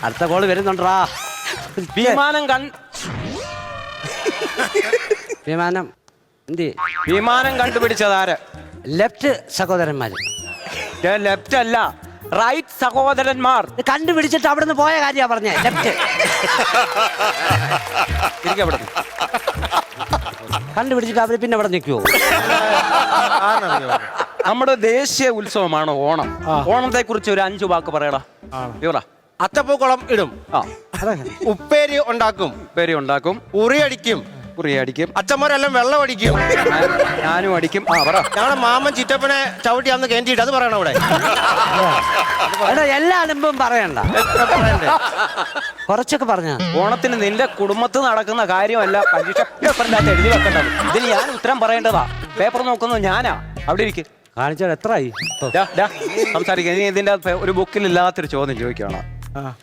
അടുത്ത കോള് വരുന്നുണ്ടാ. വിമാനം എന്തി വിമാനം കണ്ടുപിടിച്ചതാര്? ലെഫ്റ്റ് സഹോദരന്മാര്. ലെഫ്റ്റ് അല്ല, റൈറ്റ് സഹോദരന്മാർ. കണ്ടുപിടിച്ചിട്ട് അവിടെ നിന്ന് പോയ കാര്യ പറഞ്ഞേ. ലെഫ്റ്റ് കണ്ടുപിടിച്ചിട്ട് അവര് പിന്നെ അവിടെ നിൽക്കുവോ? നമ്മുടെ ദേശീയ ഉത്സവമാണ് ഓണം. ഓണത്തെ കുറിച്ച് ഒരു 5 വാക്ക് പറയടാ. അത്തപ്പൂക്കളം ഇടും, ഉപ്പേരി ഉണ്ടാക്കും, പേര് ഉണ്ടാക്കും, ഉറിയടിക്കും, കുറിയടിക്കും, അച്ഛന്മാരെല്ലാം വെള്ളം അടിക്കും, ഞാനും അടിക്കും. പറ. ഞങ്ങളുടെ മാമൻ ചിറ്റപ്പനെ ചവിട്ടി അന്ന് കേന്ദ്രീട്ട് അത് പറയണം ഇവിടെ. എടാ എല്ലാ അനുഭവം പറയണ്ട, കുറച്ചൊക്കെ പറഞ്ഞ. ഓണത്തിന് നിന്റെ കുടുംബത്തിൽ നടക്കുന്ന കാര്യമല്ല പരീക്ഷ പേപ്പറിനകത്ത് എഴുതി വെക്കേണ്ടത്. ഇതിന് ഞാൻ ഉത്തരം പറയേണ്ടതാ. പേപ്പർ നോക്കുന്നത് ഞാനാ. അവിടെ ഇരിക്കും. കാണിച്ചാൽ എത്രയായി സംസാരിക്കുക. ഇനി ഇതിന്റെ ഒരു ബുക്കിൽ ഇല്ലാത്തൊരു ചോദ്യം ചോദിക്കുകയാണ്.